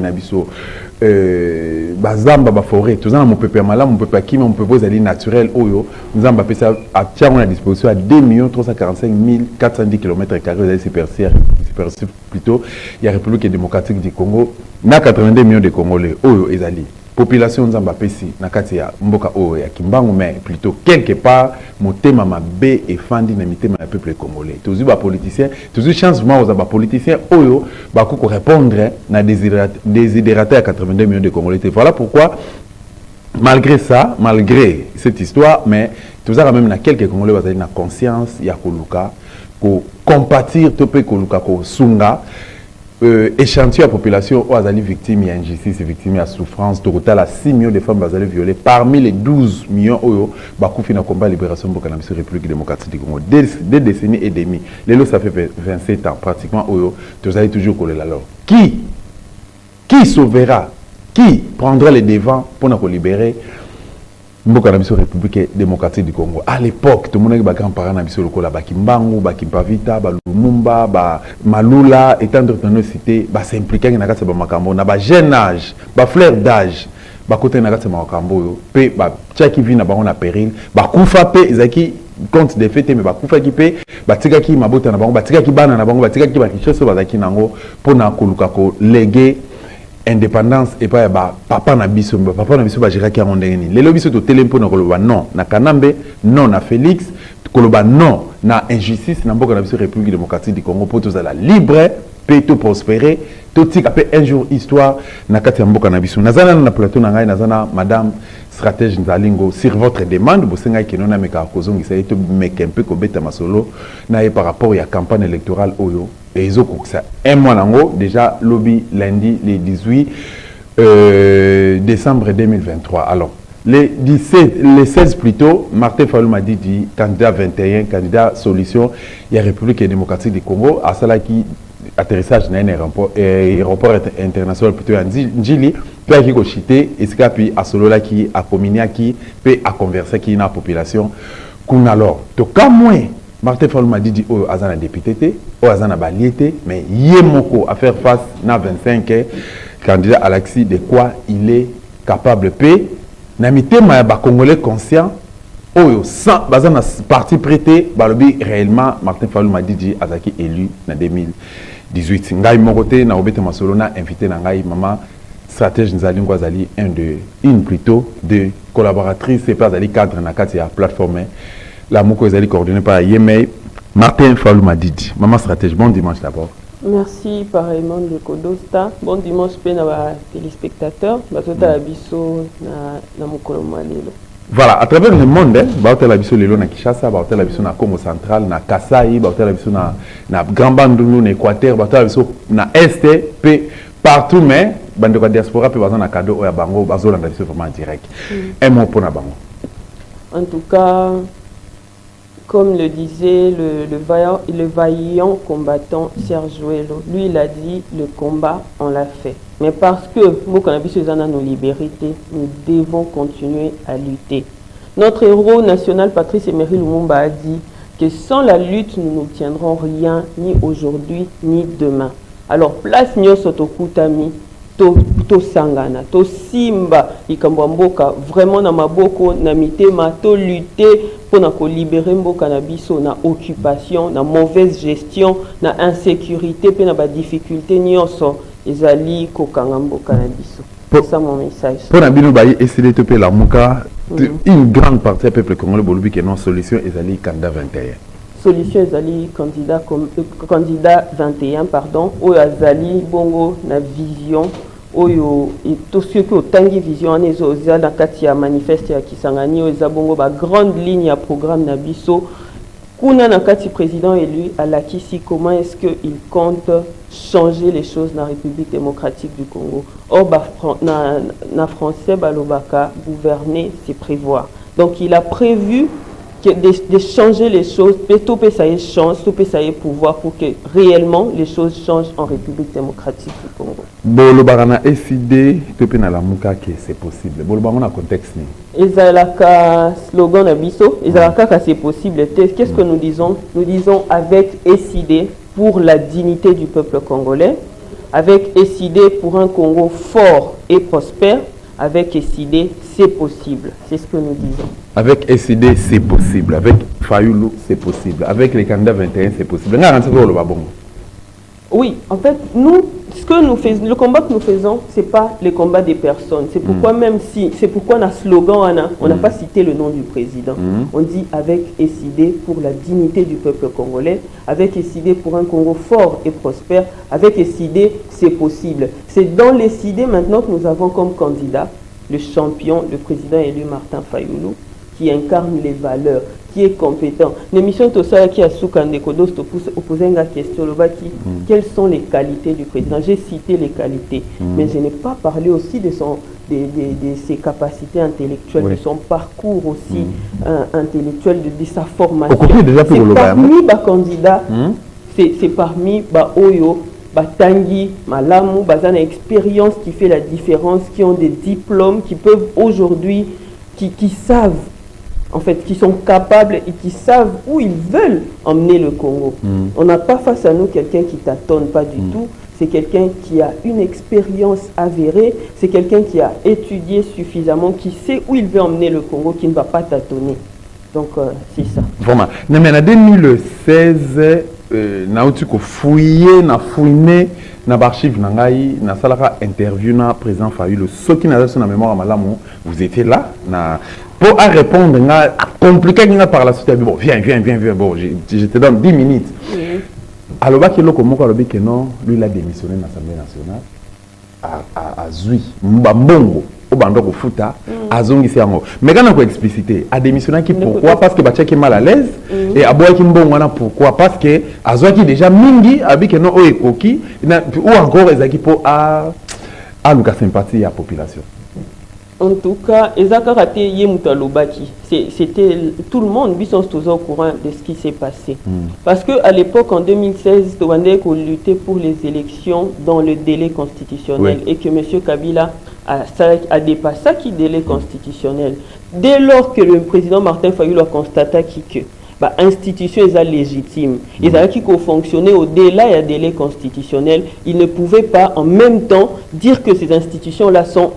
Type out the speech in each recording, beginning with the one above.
na biso bazamba ba forêt tout ça mon peuple malamu mon peuple qui mon peuple zali naturel oyo nzamba pesa a tia à disposition à 2 345 410 km² de superficie plutôt il y a République démocratique du Congo na 82 millions de Congolais oyo ezali population nzamba pesi na kati ya mboka oyo ya Kimbangu mais plutôt quelque part motema mabe et fandi na mitema ya peuple congolais tous ba politiciens tous chance vraiment aux ba politiciens oyo ba ko répondre na désiderata à 82 millions de Congolais. Voilà pourquoi malgré ça, malgré cette histoire, mais tout ça quand même na quelques Congolais bazali na conscience ya koluka ko compatir topé koluka ko sunga échantillon à la population où azali victime d'injustice, victime de souffrance. Total à 6 millions de femmes bazali violées. Parmi les 12 millions oyo bakoufi na combat libération de la République démocratique du Congo. Des décennies et demie. Les lots ça fait 27 ans pratiquement oyo. Tozali toujours collé là. Qui sauvera? Qui prendra les devants pour nous libérer mboka na biso République démocratique du Congo? À l'époque, tout le monde a grand-parents na biso lokola Bakimbangu, Bakimpavita, Lumumba, Malula, et tant d'autres nos cités, s'impliquer dans la makambo na jeune âge, fleur d'âge, côté na kati makambo yo, pe tchaki vi na bango na péril, kufa pe ezaki compte des faits mais kufa ki pe batika ki mabota na bango, batika ki bana na bango, batika ki ba richesse bazaki nango pona koluka ko léguer indépendance et pas papa na biso ba jiraki en ndengeni lelo biso to telempo na koloba non na Kanambe non na Félix koloba non na injustice na mboka na biso République démocratique du Congo pour tous la libre peut tout prospérer tout tika pe un jour histoire na kati ya mboka na biso nazana na plateau na ngai nazana madame stratège Nzalingo sur votre demande bosenga kenona meka kozongi ça to mekempe ko beta masolo na par rapport à campagne électorale oyo et ils ont ça un mois nango déjà lobby lundi le 18 décembre 2023 alors les 16 plutôt Martin Fayulu m'a dit candidat 21 candidat solution il y a République démocratique du Congo à cela qui atterrissage na aéroport international plutôt en Njili puis qui kochité et c'est puis à solola qui a communiqué qui peut à converser qui na population qu'on alors to ka moins Martin Fayulu m'a dit oh azana député oh azana baliété mais yemoko à faire face na 25 candidat à l'axi de quoi il est capable p na mitema ba congolais conscient oh sans bazana parti prêté balobi réellement Martin Fayulu m'a dit azaki élu na 2018 ngai mokote na obete masolo na invité na ngai maman stratège Nzalingo azali une plutôt de collaboratrice et pas azali cadre na kati ya plateforme la moko ezali coordonnée par Yemei Martin Fayulu m'a dit maman stratège bon dimanche d'abord. Merci pareillement de Kodosta. Bon dimanche pe na ba téléspectateurs batota la biso na mokolo malelo. Voilà, à travers le monde, baotela biso lelo na Kinshasa, baotela biso na Congo central, na Kasai, baotela biso na Grand Bandundu, na Équateur, baotela biso na Est, pe partout mais bande de diaspora pe bazana cadeau ya bango bazolanda biso vraiment direct. Un mot pour na bango. En tout cas, comme le disait le vaillant combattant Serge Ouello, lui il a dit le combat on l'a fait. Mais parce que nous nos libertés, nous devons continuer à lutter. Notre héros national Patrice Emery Lumumba a dit que sans la lutte, nous n'obtiendrons rien, ni aujourd'hui, ni demain. Alors, place Nyoso Tokutami, to Sangana, to Simba, Ikambamboka, vraiment na maboko, na mitema, to lutter pour na libérer mboka na biso, na occupation, na mauvaise gestion, na insécurité, pe na ba difficulté Nyoso. Ezali kokangambo kanabiso. C'est ça mon message. Pour Nabino Baye essayer de payer la mouka, une grande partie du peuple congolais bolubi qui non solution ezali candidat 21. Solution ezali candidat 21 pardon, oyo azali bongo na vision oyo et tout ce que tangi vision anezo za na kati ya manifeste ya Kisangani oyo za bongo ba grande ligne ya programme na biso. Kuna Nakati président élu à la Kisi, comment est-ce qu'il compte changer les choses dans la République démocratique du Congo? Or, na français, Balobaka, gouverner, c'est prévoir. Donc, il a prévu de changer les choses, tout peut ça y change, tout peut ça y pouvoir pour que réellement les choses changent en République démocratique du Congo. Bolobana décidé tout peut na la mouka que c'est possible. Bolobana a contexte ni. Ezalaka slogan abisso, ezalaka c'est possible. Qu'est-ce que nous disons? Nous disons avec SID pour la dignité du peuple congolais, avec SID pour un Congo fort et prospère, avec SID, c'est possible. C'est ce que nous disons. Avec SID, c'est possible. Avec Fayoulou, c'est possible. Avec les candidats 21, c'est possible. Oui, en fait, nous, ce que nous faisons, le combat que nous faisons, c'est pas le combat des personnes. C'est pourquoi même si, c'est pourquoi notre slogan, on n'a pas cité le nom du président. On dit avec SID pour la dignité du peuple congolais, avec SID pour un Congo fort et prospère, avec SID, c'est possible. C'est dans les SID maintenant que nous avons comme candidat le champion, le président élu Martin Fayoulou, qui incarne les valeurs, qui est compétent. L'émission Tosa qui a Soukande Kodos opposé une question, quelles sont les qualités du président? J'ai cité les qualités, mais je n'ai pas parlé aussi de ses capacités intellectuelles, de son parcours aussi intellectuel, de sa formation. C'est parmi les candidats, c'est parmi Oyo, Tangi, Malamu, Bazana expérience qui fait la différence, qui ont des diplômes, qui peuvent aujourd'hui, qui savent, en fait, qui sont capables et qui savent où ils veulent emmener le Congo. On n'a pas face à nous quelqu'un qui tâtonne, pas du tout. C'est quelqu'un qui a une expérience avérée, c'est quelqu'un qui a étudié suffisamment, qui sait où il veut emmener le Congo, qui ne va pas tâtonner. Donc, c'est ça. Vraiment. Mais en 2016, nauti ko fouiller na fouiner na archive na ngai na salaka interview na président Fayoulou soki na na mémoire malamu vous étiez là na pour à répondre na compliqué par la suite bon viens bon je te donne 10 minutes aloba ki loko moko alobi que non lui il a démissionné dans l'Assemblée nationale à Zui mbambongo obando ko futa azongisi yango mais quand on explicité a démissionné qui pourquoi parce que Bachaki est mal à l'aise et aboya ki mbongo wana pourquoi parce que azwaki déjà mingi abi que non oekoki ou encore ezaki pour à luka sympathie à population. En tout cas, c'était tout le monde, ils sont tous au courant de ce qui s'est passé. Parce qu'à l'époque, en 2016, Towandek a lutté pour les élections dans le délai constitutionnel et que M. Kabila a dépassé ce délai constitutionnel. Dès lors que le président Martin Fayoulou a constaté que institution est légitime, ils ont qui fonctionner au-delà du délai constitutionnel, ils ne pouvaient pas en même temps dire que ces institutions-là sont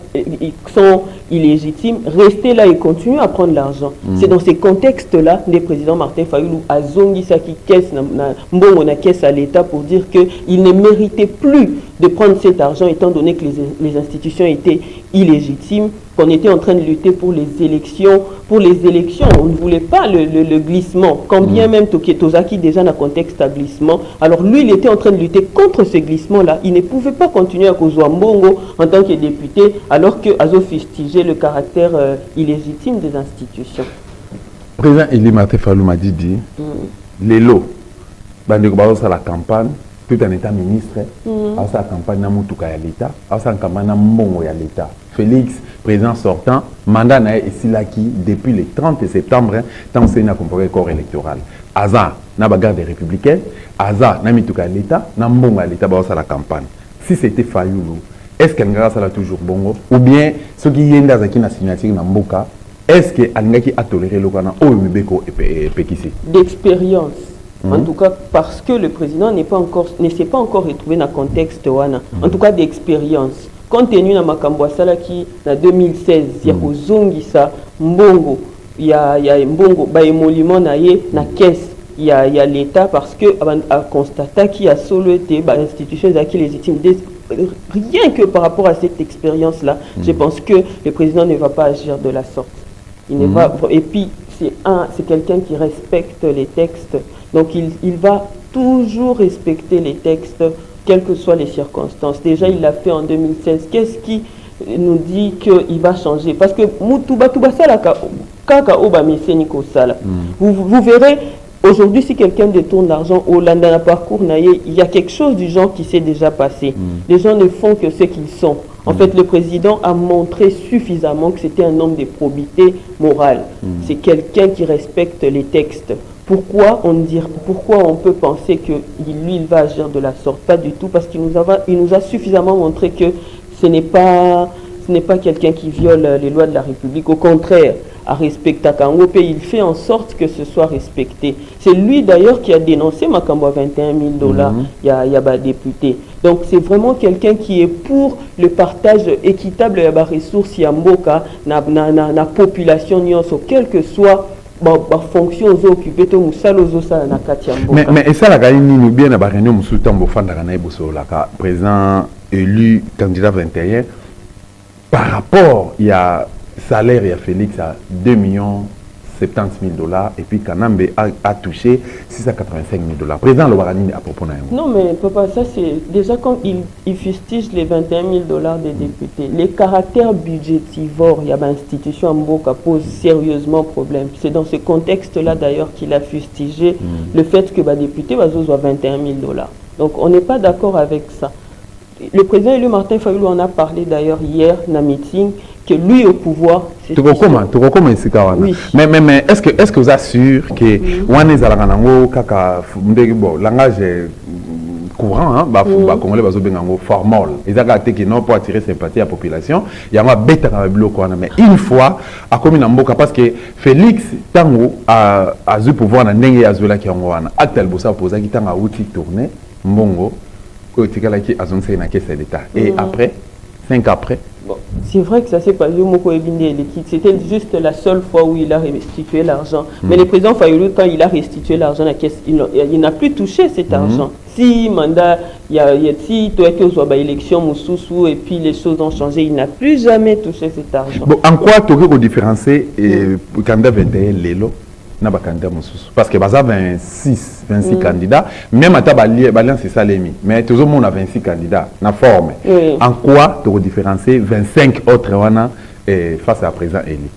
illégitimes, rester là et continuer à prendre l'argent. C'est dans ces contextes-là que le président Martin Fayoulou a zongi saki caisse na caisse à l'État pour dire qu'il ne méritait plus de prendre cet argent étant donné que les institutions étaient illégitimes, qu'on était en train de lutter pour les élections. Pour les élections, on ne voulait pas le glissement, quand bien même Tozaki déjà dans le contexte à glissement. Alors lui, il était en train de lutter contre ce glissement-là. Il ne pouvait pas continuer à causer Mbongo en tant que député, alors que Azo fustigeait le caractère illégitime des institutions. Le président Eli Martin Fayoulou m'a dit, les lots, à la campagne, tout en état ministre, à sa campagne, à l'État, à sa campagne, à l'État. Félix, président sortant, mandat na esilaki depuis le 30 septembre, tant que c'est un corps électoral. Aza, na bagarre des républicains, Aza, na mituka l'État, na mbongo à l'État, à la campagne. Si c'était Fayoulou, est-ce qu'elle sera toujours bongo? Ou bien, ceux qui y ont qui na signature na mboka, est-ce qu'elle a toléré le Ghana au Mibeko et Pekisi? D'expérience. En tout cas, parce que le président ne s'est pas encore retrouvé dans le contexte wana. En tout cas, d'expérience. Compte tenu de Makambo Salaki en 2016, il y a Zongisa, Mbongo, il y a Mbongo, émolument na caisse, il y a l'État parce que a constaté qu'il y a solo été institutions qui légitimes. Rien que par rapport à cette expérience-là, je pense que le président ne va pas agir de la sorte. Il ne va, et puis, c'est quelqu'un qui respecte les textes. Donc, il va toujours respecter les textes, quelles que soient les circonstances. Déjà, il l'a fait en 2016. Qu'est-ce qui nous dit qu'il va changer? Parce que vous verrez, aujourd'hui, si quelqu'un détourne l'argent au Landa parcours, il y a quelque chose du genre qui s'est déjà passé. Les gens ne font que ce qu'ils sont. En fait, le président a montré suffisamment que c'était un homme de probité morale. C'est quelqu'un qui respecte les textes. Pourquoi on peut penser que lui, il va agir de la sorte? Pas du tout, parce qu'il nous a suffisamment montré que ce n'est pas quelqu'un qui viole les lois de la République. Au contraire, à respecter Kango, et il fait en sorte que ce soit respecté. C'est lui d'ailleurs qui a dénoncé Makambo à 21 000 $. Il y a député. Donc c'est vraiment quelqu'un qui est pour le partage équitable de la ressources Yamboka, na population, quel que soit fonction occupée to musalo ça na Katiamboka. Mais ça la gagne nous bien à la réunion musultan bofanda kana iboso la président élu candidat 21 par rapport il y a salaire il y a Félix à 2 70 000 $ et puis Kanambe a touché 685 000 $. Président le Baranini à propos na. Non mais papa, ça c'est déjà quand il fustige les 21 000 $ des députés, les caractères budgétivores, il y a une institution en Mboka pose sérieusement problème. C'est dans ce contexte-là d'ailleurs qu'il a fustigé le fait que les députés soit 21 000 $. Donc on n'est pas d'accord avec ça. Le président élu Martin Fayulu en a parlé d'ailleurs hier dans un meeting que lui au pouvoir. Tu recommences ici quand même. Mais est-ce que vous assurez que on est à la kaka langage courant hein congolais bazo bengango formal ils ont gâté que non pour attirer sympathie à la population il y a ma bête dans le bloc mais une fois à comme une mboka parce que Félix tango a eu pouvoir na ndenge ya zola ki ngwana actel bossa posa ki tanga outil tourner mbongo ko tikala ki azonse na caisse d'état et après 5 après. Bon, c'est vrai que ça s'est passé au Moko Ebinde et l'équipe. C'était juste la seule fois où il a restitué l'argent. Mais le président Fayulu, quand il a restitué l'argent, il n'a plus touché cet argent. Si mandat, si toi que soit élection Moussoussou et puis les choses ont changé, il n'a plus jamais touché cet argent. Bon, en quoi tu veux différencier le candidat 21 Lelo? Parce que baza 26 candidats, même à Tabalian c'est ça l'émi. Mais tout le monde a 26 candidats, na forme. En quoi tu veux différencier 25 autres face à présent élu?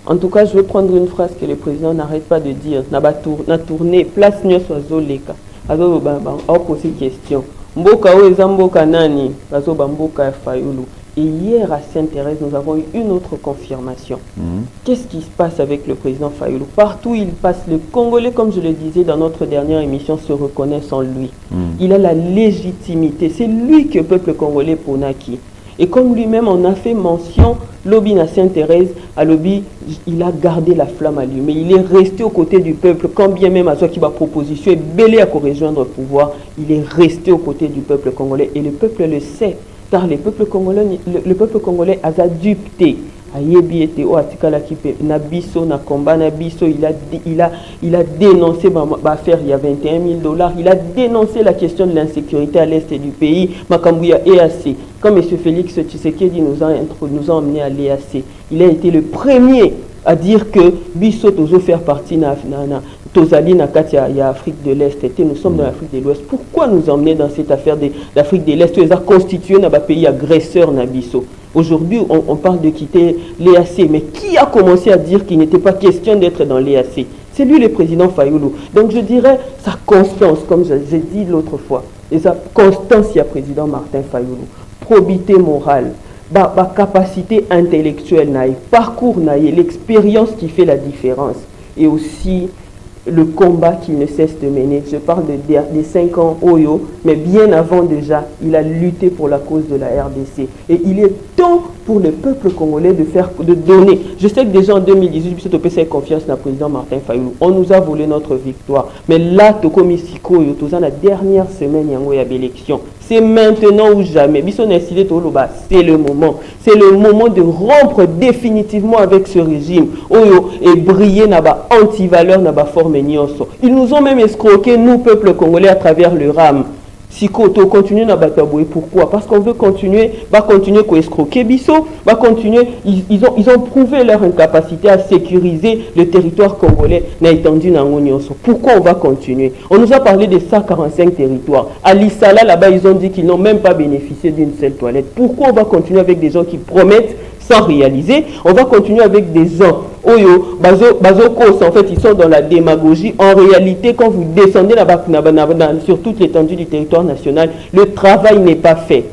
En tout cas, je veux prendre une phrase que le président n'arrête pas de dire. Na tourné place Nyos Azoleka. Azo a posé question. Mboka o ezamboka nani? Bazo bamboka Fayulu. Et hier à Sainte-Thérèse, nous avons eu une autre confirmation. Qu'est-ce qui se passe avec le président Fayulu? Partout où il passe, le Congolais, comme je le disais dans notre dernière émission, se reconnaissent en lui. Il a la légitimité. C'est lui que le peuple congolais Ponaki. Et comme lui-même en a fait mention, Lobby à Sainte-Thérèse, à Lobby, il a gardé la flamme à lui. Mais il est resté aux côtés du peuple, quand bien même à soi qui va proposition et belé à rejoindre le pouvoir, il est resté aux côtés du peuple congolais. Et le peuple le sait. Car le peuple congolais a adopté Nabiso, na combat Nabiso, il a dénoncé l'affaire il y a 21 000 $. Il a dénoncé la question de l'insécurité à l'est du pays. Makambouya EAC. Quand M. Félix Tshisekedi nous a emmenés à l'EAC, il a été le premier à dire que Bisso doit faire partie de Tozali Nakatia, il y a Afrique de l'Est, et nous sommes dans l'Afrique de l'Ouest. Pourquoi nous emmener dans cette affaire d'Afrique de l'Est? Ils ont constitué un pays agresseur Nabiso. Aujourd'hui, on parle de quitter l'EAC, mais qui a commencé à dire qu'il n'était pas question d'être dans l'EAC? C'est lui le président Fayulu. Donc je dirais sa constance, comme j'ai dit l'autre fois, et sa constance, il y a président Martin Fayulu, probité morale, capacité intellectuelle, parcours, l'expérience qui fait la différence, et aussi le combat qu'il ne cesse de mener. Je parle des 5 ans Oyo, mais bien avant déjà, il a lutté pour la cause de la RDC. Et il est temps pour le peuple congolais de donner. Je sais que déjà en 2018, puisque tu peux confiance dans le président Martin Fayulu, on nous a volé notre victoire. Mais là, tu comme ici, la dernière semaine, il y a l'élection. C'est maintenant ou jamais. C'est le moment. C'est le moment de rompre définitivement avec ce régime. Et briller anti-valeur, forme. Ils nous ont même escroqué, nous, peuple congolais, à travers le RAM. Si Koto continue à Bataboué, pourquoi? Parce qu'on veut continuer, qu'à escroquer Bisso, continuer. Ils ont prouvé leur incapacité à sécuriser le territoire congolais n'a étendu dans l'Union. Pourquoi on va continuer? On nous a parlé de 145 territoires. À l'Issala, là-bas, ils ont dit qu'ils n'ont même pas bénéficié d'une seule toilette. Pourquoi on va continuer avec des gens qui promettent sans réaliser? On va continuer avec des gens. Oyo, Bazokos, en fait, ils sont dans la démagogie. En réalité, quand vous descendez là-bas, sur toute l'étendue du territoire national, le travail n'est pas fait.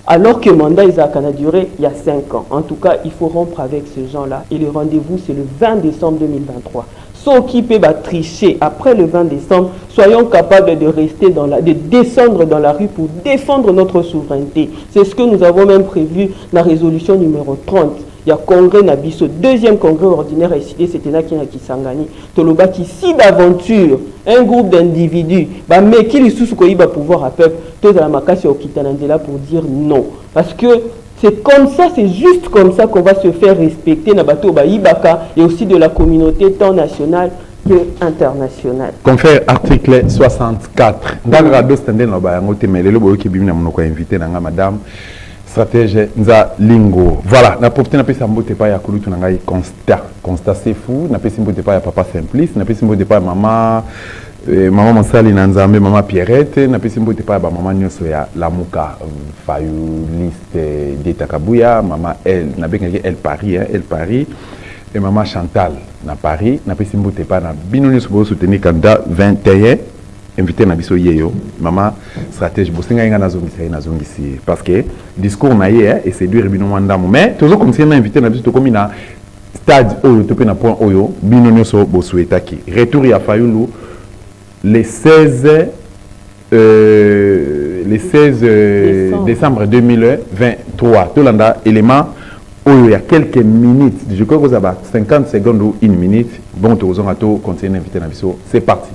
Alors que le mandat a duré il y a 5 ans. En tout cas, il faut rompre avec ces gens-là. Et le rendez-vous, c'est le 20 décembre 2023. ceux qui peuvent tricher après le 20 décembre, soyons capables de rester de descendre dans la rue pour défendre notre souveraineté. C'est ce que nous avons même prévu dans la résolution numéro 30. Il y a congrès Nabiso, deuxième congrès ordinaire SID, c'était là qui Kisangani. Toloba qui, si d'aventure, un groupe d'individus, mais qui va pouvoir à peuple, tout la makasi au Kitanandela pour dire non. Parce que c'est comme ça, c'est juste comme ça qu'on va se faire respecter Nabato Ibaka et aussi de la communauté tant nationale que internationale. Confère article 64. Dans le radio standard, nous avons invité madame. Stratège Nza Lingo. Voilà, na popte na pesa mbote pa ya kulutu na ngai constat c'est fou, na pesa mbote pa ya papa Simplice, na pesa mbote pa ya maman Monsali na Nzambe, maman Pierrette, na pesa mbote pa ya ba maman nyonso ya Lamuka Fayou liste d'État Kabuya, maman elle, na bengaki elle Paris, hein, elle Paris et maman Chantal na Paris, na pesa mbote pa na bino nyonso bo soutenir candidat 21 invité na biso yeyo maman stratège bosinga inga nazongisi parce que discours na ye et séduire bino mandamu mais toujours comme si na invité na biso to comme na stade oyo to pe na point oyo bino nyoso bo souhaitaki retour ya Fayulu le 16 décembre 2023 to landa élément oyo ya quelques minutes je crois que ça va 50 secondes ou une minute bon to zonga to continuer invité na biso c'est parti.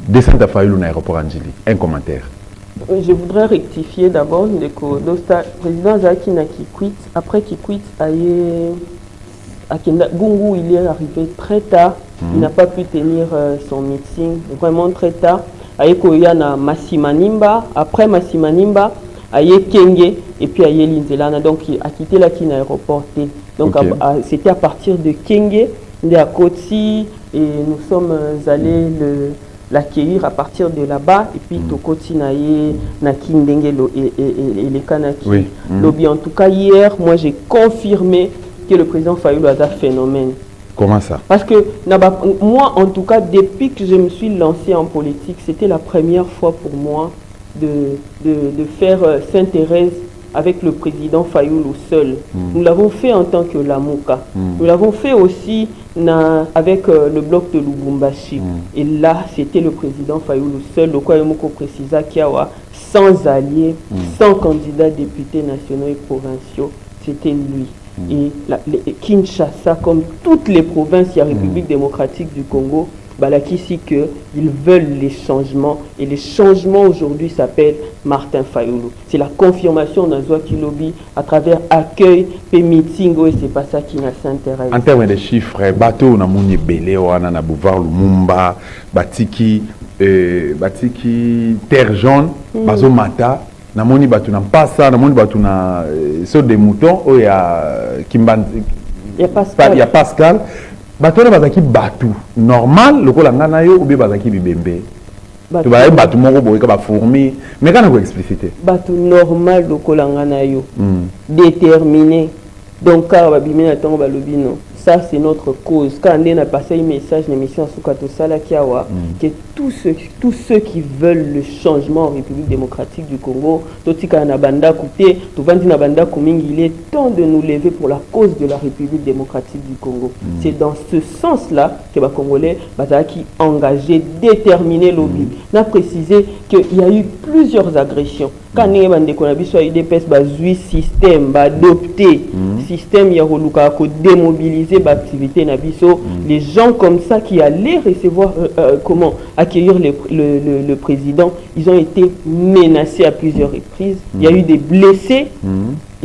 Descente à Fayulu à l'aéroport Angéli. Un commentaire. Je voudrais rectifier d'abord le président Zaki Nakikwit. Après Kikwit, Gungu, il est arrivé très tard. Il n'a pas pu tenir son meeting vraiment très tard. Ayekoya na Massimanimba. Après Massimanimba, Aye Kenge et puis Aye Linzelana. Donc il a quitté l'aéroport. Donc okay. C'était à partir de Kenge, de à Koti, et nous sommes allés l'accueillir à partir de là-bas et puis Tokoti Naye Nakindengelo et les Kanaki. Oui. Lobby. En tout cas hier, moi j'ai confirmé que le président Fayulu a un phénomène. Comment ça? Parce que moi en tout cas depuis que je me suis lancé en politique, c'était la première fois pour moi de faire Sainte-Thérèse avec le président Fayulu seul. Nous l'avons fait en tant que Lamuka. Nous l'avons fait aussi avec le bloc de Lubumbashi. Et là, c'était le président Fayulu seul, le Kwayomoko précisa qu'il y a sans alliés, sans candidats députés nationaux et provinciaux. C'était lui. Et Kinshasa, comme toutes les provinces de la République démocratique du Congo, ici qu'ils veulent les changements et les changements aujourd'hui s'appellent Martin Fayulu. C'est la confirmation d'un Zouaki Lobby à travers accueil et meeting et c'est pas ça qui n'a s'intéresse. En termes de chiffres, bateau na moni belé wana na Boulevard Lumumba, batiki terre jaune, bazo mata na moni batu na passa, na moni batu na sur des moutons il y a Kimban, il y a Pascal. Bateau na bazaki batu normal lokola ngana yo ou bien bazaki bibembe tu vas batu moko boyeka ba fourmi mais quand on expliciter batu normal lokola ngana yo déterminé Donc, quand ça, c'est notre cause. Quand on a passé un message, une émission à Soukato Salakiawa, que tous ceux qui veulent le changement en République démocratique du Congo, il est temps de nous lever pour la cause de la République démocratique du Congo. C'est dans ce sens-là que les Congolais qui engagé, déterminé lobby. On a précisé qu'il y a eu plusieurs agressions. Quand on a eu des système adopté, système démobiliser l'activité nabiso, les gens comme ça qui allaient recevoir, accueillir le président, ils ont été menacés à plusieurs reprises. Il y a eu des blessés.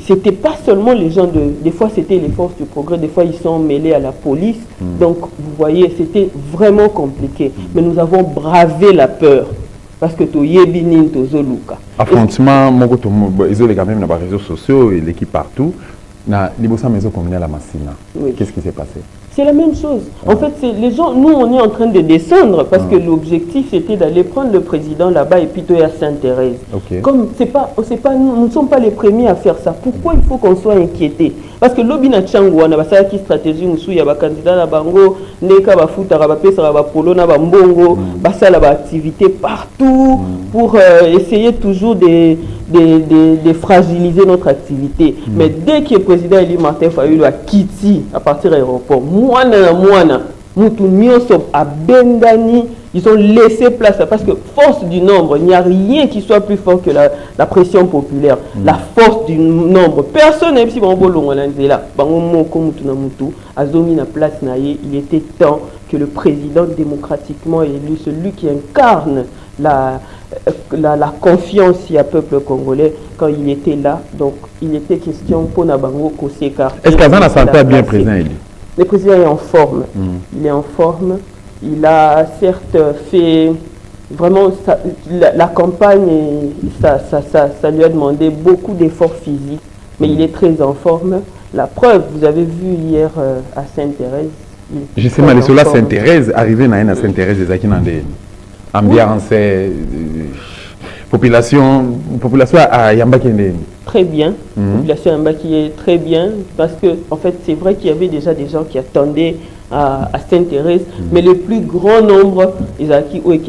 C'était pas seulement les gens des fois c'était les forces du progrès, des fois ils sont mêlés à la police. Donc vous voyez, c'était vraiment compliqué. Mais nous avons bravé la peur. Parce que tu es binin, tu es Luka. Affrontement, ils ont quand même dans les réseaux sociaux et l'équipe partout. Na Libosa Maison communale à Massina. Qu'est-ce qui s'est passé? C'est la même chose. En fait, les gens, nous, on est en train de descendre parce que l'objectif, c'était d'aller prendre le président là-bas et puis toi à Sainte-Thérèse. Comme nous ne sommes pas les premiers à faire ça. Pourquoi il faut qu'on soit inquiété? Parce que l'Obina Tchangou, on a une stratégie, il y a un candidat à Bango, Neka Bafuta, Rabapesa, Rabapolo, Nabambongo, Bassa, la activité partout pour essayer toujours de fragiliser notre activité. Mais dès que le président Eli Martin Fayulu a quitté à partir de l'aéroport, ils ont laissé place parce que force du nombre, il n'y a rien qui soit plus fort que la pression populaire. La force du nombre. Personne n'est si bon là. Il était temps que le président démocratiquement élu, celui qui incarne la confiance du peuple congolais, quand il était là, donc il était question pour Nabango qu'on s'écarte. Est-ce qu'Azana Santa est bien présent, Eli? Le président est en forme. Il est en forme. Il a certes fait vraiment la campagne, ça lui a demandé beaucoup d'efforts physiques, mais il est très en forme. La preuve, vous avez vu hier à Sainte-Thérèse. Justement, les soldats Sainte-Thérèse, arrivés à Sainte-Thérèse, des ambiance, population à Yambakende. Très bien, population Yambaki est très bien, parce que en fait c'est vrai qu'il y avait déjà des gens qui attendaient à Sainte-Thérèse, mais le plus grand nombre, ils ont qui on est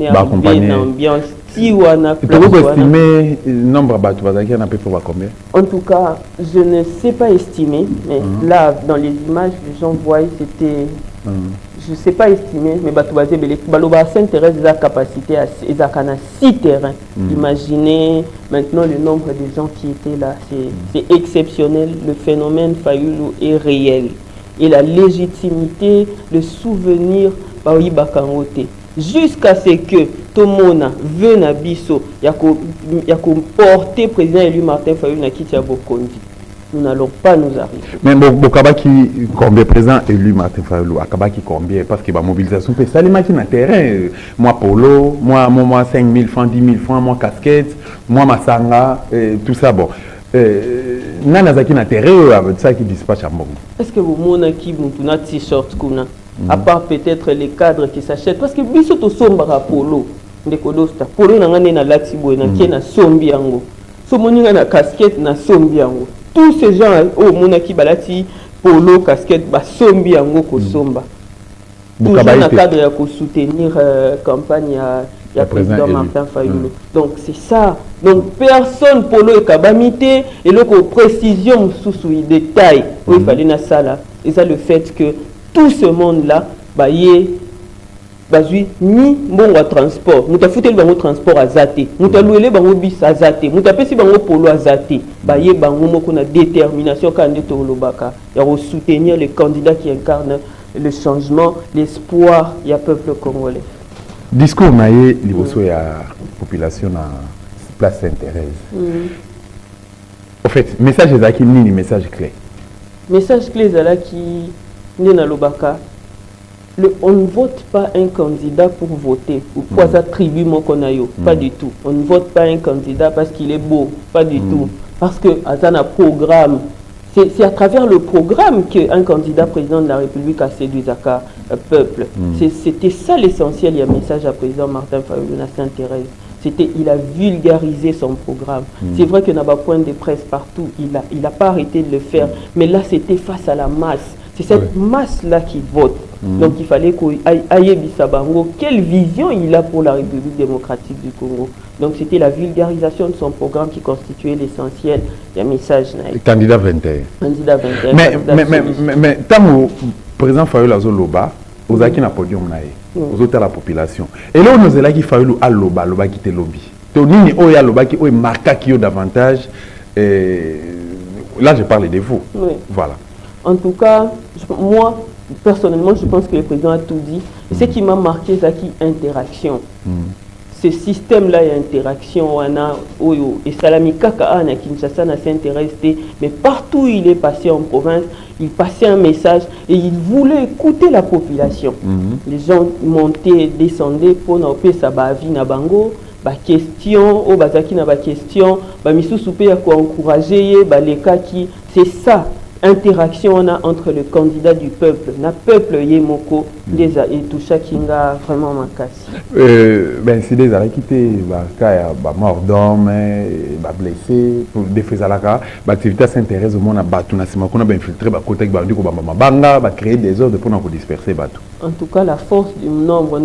arrivé dans l'ambiance. Estimer nombre combien? En tout cas, je ne sais pas estimer, mais là, dans les images, les gens voient, c'était... Je ne sais pas estimer, mais Sainte-Thérèse a capacité à 6 terrains. Imaginez maintenant le nombre de gens qui étaient là. C'est exceptionnel. Le phénomène Fayulu est réel. Et la légitimité, le souvenir, jusqu'à ce que Tomona vienne à Bisso, il y a porté président élu Martin Fayulu na Kitia Bokondi. Nous n'allons pas nous arriver. Mais Bokabaki, combien président élu Martin Fayulu, Akabaki combien? Parce que la mobilisation, c'est ça les machines à terrain. Moi polo, moi 5 000 francs, 10 000 francs, moi casquette, moi masanga, tout ça. Bon. Nanazaki na terrain, avec ça qui dispatche à Mbongo. Est-ce que vous monez qui vous na t-shirt kuna? À part peut-être les cadres qui s'achètent. Parce que biso to sombara polo. Ndekodosta. Polo na ngane na latibo na kie na sombi yango. So moninga na casquette na sombi yango. Tous ces gens, monaki balati, polo, casquette, sombi yango ko somba. Toujours dans le cadre de soutenir la campagne il y a président Martin Fayulu. Donc c'est ça. Donc personne polo et kabamité et le précision sous détail. Il fallait na ça là. Et ça le fait que tout ce monde là, ni bon transport. Nous avons fait le transport à Zate. Nous avons loué le bis à Zate. Nous avons fait le polo à Zate. Nous avons détermination quand on a soutenir les candidats qui incarnent le changement, l'espoir du peuple congolais. Discours naïe, il y a la population à place Sainte-Thérèse. En fait, message est qui ni message clé. Message clé est là qui n'est pas l'obaka. On ne vote pas un candidat pour voter ou pour attribuer mon konayo. Pas du tout. On ne vote pas un candidat parce qu'il est beau. Pas du tout. Parce que à un programme. C'est à travers le programme qu'un candidat président de la République a séduit le peuple. C'était ça l'essentiel. Il y a un message à président Martin Fayulu à Sainte-Thérèse. il a vulgarisé son programme. C'est vrai qu'il n'y a pas point de presse partout, il a pas arrêté de le faire, mais là c'était face à la masse. C'est cette masse-là qui vote. Donc il fallait qu'Aye Bissabango, quelle vision il a pour la République démocratique du Congo. Donc c'était la vulgarisation de son programme qui constituait l'essentiel du message. Candidat 21. Candidat 21. Mais tant que le président Fayoul Azoloba, vous avez un podium, vous avez la population. Et là, nous avons dit Fayoul Aloba, Loba qui était lobby. Donc nous avons Loba qui est marqué qui est davantage. Là, je parle de vous. Oui. Voilà. En tout cas, moi, personnellement, je pense que le président a tout dit. Ce qui m'a marqué, c'est l'interaction. Ce système-là, il y a interaction. Et Salami Kaka, Kinshasa, s'intéresse. Mais partout où il est passé en province, il passait un message et il voulait écouter la population. Les gens montaient, descendaient pour n'opérer sa vie na bango. Question, au bazaki na question, misusu pe ya ko encourager les cas qui c'est ça. Interaction on a entre le candidat du peuple, le peuple Yemoko, des et tout ça qui a vraiment manqué. Ben c'est des arrêts qui étaient mort d'homme, blessé, pour défaire la cas, l'activité s'intéresse au monde à battre, on a infiltré, côté banga, créer des ordres pour nous disperser bateau. En tout cas, la force du nombre,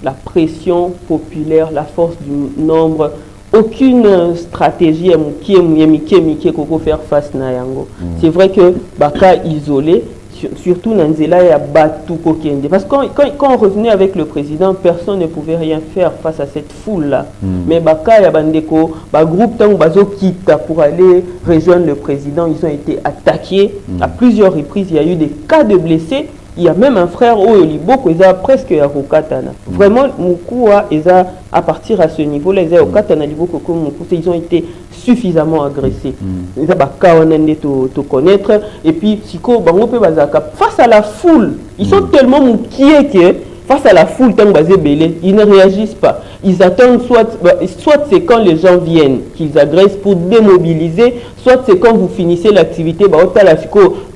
la pression populaire, la force du nombre. Aucune stratégie qui faire face à Yango. C'est vrai que Baka isolé, surtout Nanzela et Batu Kokende. Parce que quand on revenait avec le président, personne ne pouvait rien faire face à cette foule-là. Mais Baka et Bandeko, groupe Tango Bazo quitte pour aller rejoindre le président, ils ont été attaqués. À plusieurs reprises, il y a eu des cas de blessés. Il y a même un frère au Liboko, ils ont presque à Rokatana. Vraiment, Moukoua, à partir à ce niveau-là, ils ont Rokatana, Liboko, ils ont été suffisamment agressés. Ils ont te connaître. Et puis, face à la foule, ils sont tellement moukiés que face à la foule, ils ne réagissent pas. Ils attendent soit c'est quand les gens viennent qu'ils agressent pour démobiliser, soit c'est quand vous finissez l'activité,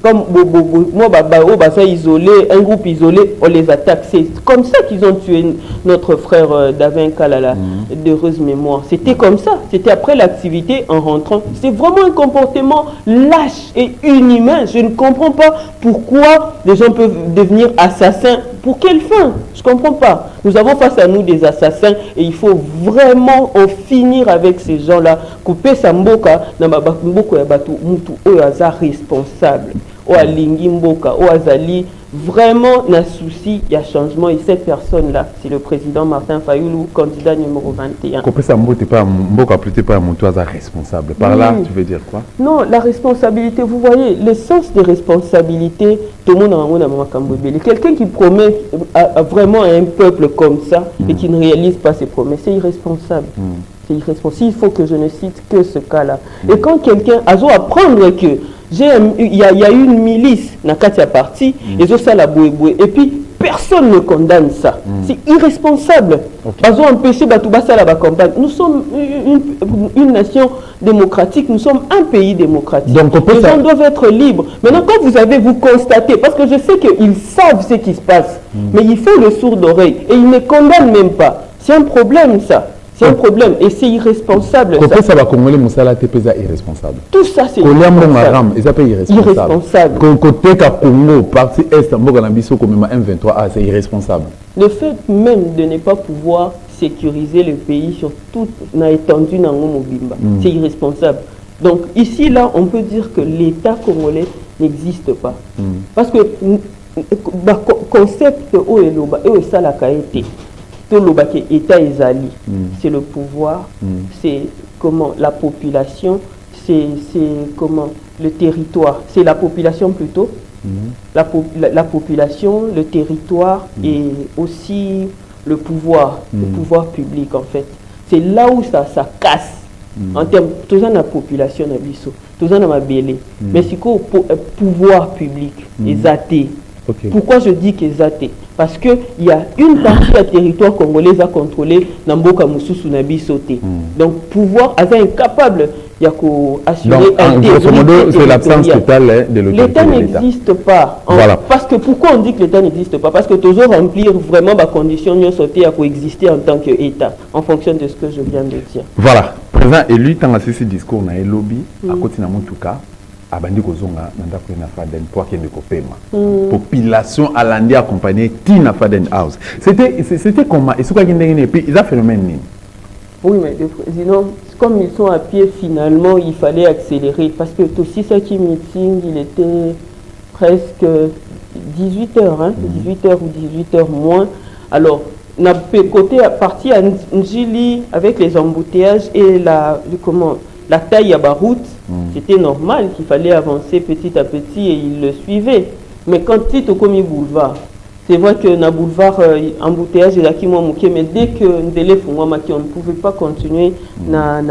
comme moi, isolé, un groupe isolé, on les attaque. C'est comme ça qu'ils ont tué notre frère Davin Kalala, d'heureuse mémoire. C'était comme ça. C'était après l'activité en rentrant. C'est vraiment un comportement lâche et inhumain. Je ne comprends pas pourquoi les gens peuvent devenir assassins. Pour quelle fin? Je ne comprends pas. Nous avons face à nous des assassins et il faut vraiment en finir avec ces gens-là. Couper sa mboka, mboka ya batu, mutu oyaza responsable. O alingi mboka, o azali vraiment na souci, il y a changement et cette personne-là, c'est le président Martin Fayoulou, candidat numéro 21. Couper sa mboka, plutôt pas mutu oyaza responsable. Par là, tu veux dire quoi? Non, la responsabilité, vous voyez, le sens de responsabilité, tout le monde a quelqu'un qui promet vraiment à un peuple comme ça et qui ne réalise pas ses promesses, c'est irresponsable. C'est irresponsable. Il faut que je ne cite que ce cas-là. Et quand quelqu'un a besoin d'apprendre que il y a une milice dans Katia parti et et puis personne ne condamne ça. C'est irresponsable. Bazo empêcher Batubasa la campagne. Nous sommes une nation démocratique, nous sommes un pays démocratique. Donc les gens doivent être libres. Maintenant, quand vous constatez, parce que je sais qu'ils savent ce qui se passe, mais ils font le sourd d'oreille et ils ne condamnent même pas. C'est un problème ça. C'est un problème et c'est irresponsable. Pourquoi ça va Congolais Moussala TPSA irresponsable? Tout ça c'est irresponsable. Irresponsable. Côté Congo, partie Est, Mboganambiso, comme M23A, c'est irresponsable. Le fait même de ne pas pouvoir sécuriser le pays sur toute l'étendue Mobimba, c'est irresponsable. Donc ici, là, on peut dire que l'État congolais n'existe pas. Parce que le concept Oeloba et Osalakaete, État Ezali, c'est le pouvoir, c'est comment la population, c'est comment le territoire, c'est la population plutôt, la population, le territoire et aussi le pouvoir public en fait. C'est là où ça casse. En termes, tout ça la population na biso, tout ça na belé. Mais c'est quoi pouvoir public, exaté. Pourquoi je dis qu'exaté? Parce qu'il y a une partie du territoire congolais à contrôler Namboka Moussoussou Nabi sauté. Donc, pouvoir est incapable assurer un grosso modo, c'est l'absence totale de l'autorité l'État de l'État. n'existe pas. Voilà. Parce que pourquoi on dit que l'État n'existe pas? Parce que toujours remplir vraiment ma condition de sauter à coexister en tant qu'État, en fonction de ce que je viens de dire. Voilà. Président élu, tant que ce discours na lobby, à côté de mon cas, abandi kozonga nanda ko na faden pour qu'il ne copema. Population alandi accompagné tina faden house. C'était comment? Et ce quoi et puis ils a phénomène ni. Oui, mais sinon, comme ils sont à pied, finalement, il fallait accélérer. Parce que aussi, ce qui meeting, il était presque 18 heures, hein, 18 heures ou 18 heures moins. Alors, on a côté parti à Njili avec les embouteillages et la taille à la route, c'était normal qu'il fallait avancer petit à petit et il le suivait. Mais quand il est comme boulevard, c'est vrai que dans le boulevard, embouteillage est là qui mais dès que on ne pouvait pas continuer na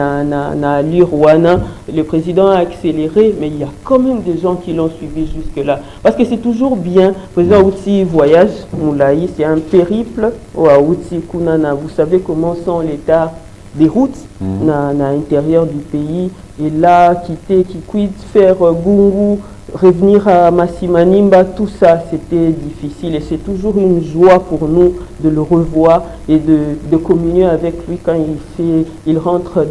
l'Irwana, le président a accéléré, mais il y a quand même des gens qui l'ont suivi jusque-là. Parce que c'est toujours bien, le président Outi voyage, Moulaï, c'est un périple, Outi Kunana, vous savez comment sont l'état des routes dans l'intérieur du pays, et là, quitter, qui quitte, faire Gungu, revenir à Massimanimba, tout ça, c'était difficile et c'est toujours une joie pour nous de le revoir et de communier avec lui quand il rentre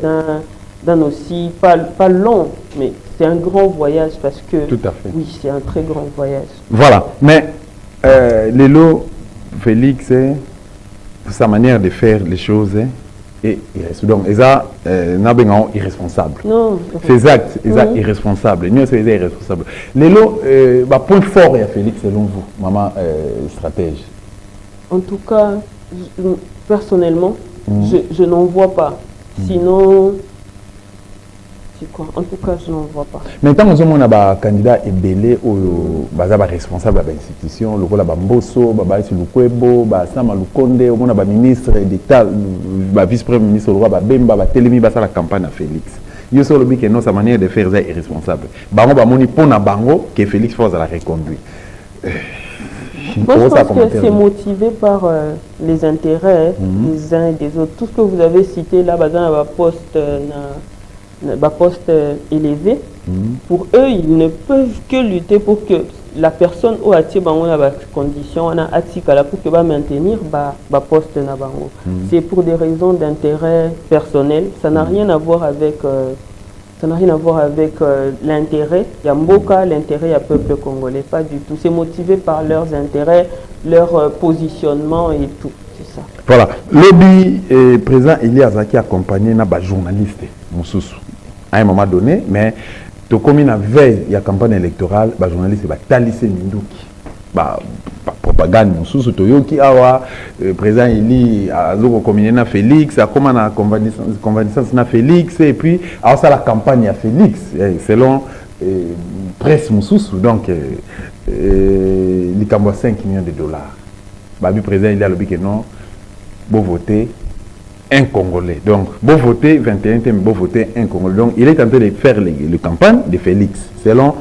dans aussi, pas long, mais c'est un grand voyage parce que... Tout à fait. Oui, c'est un très grand voyage. Voilà, mais Lélo, Félix, sa manière de faire les choses, et donc, ils sont irresponsables. Non. Ces actes, ils sont irresponsables. Nous, c'est irresponsables. Lélo, point fort à Félix, selon vous, maman stratège. En tout cas, personnellement, je n'en vois pas. Sinon, c'est quoi? En tout cas, je n'en vois pas. Maintenant, nous avons un candidat ébélé ou responsable de l'institution, le rôle de Mbosso, le Lukwebo, Sama Lukonde, le ministre d'État, le vice-premier ministre, le roi Bemba, Telemi, la campagne à Félix. Il y a le que sa manière de faire est irresponsable. Bango Bamoni pona bango que Félix Force la reconduit. Moi, je pense que c'est motivé par les intérêts des uns et des autres. Tout ce que vous avez cité là, dans la poste élevé, pour eux, ils ne peuvent que lutter pour que la personne au Ati Bango a des conditions, on a Atikala pour que va maintenir le poste na Bango. C'est pour des raisons d'intérêt personnel. Ça n'a rien à voir avec l'intérêt. Il y a Mboka, l'intérêt du peuple congolais, pas du tout. C'est motivé par leurs intérêts, leur positionnement et tout. C'est ça. Voilà. Le président Eli Azaki accompagné na journaliste Moussoussou à un moment donné, mais to comme une veille il y a campagne électorale, ba journaliste ba talissé Minduki. Propagande Moussoussou Toyoki awa président Eli azoko combiné na Félix, a comment na convalescence na Félix et puis a ça la campagne à Félix selon presse Moussoussou donc il cambo 5 millions de dollars. Babi président il a le que non beau voter un Congolais. Donc, beau voter 21, mais beau voter un Congolais. Donc, il est en train de faire les campagnes de Félix, selon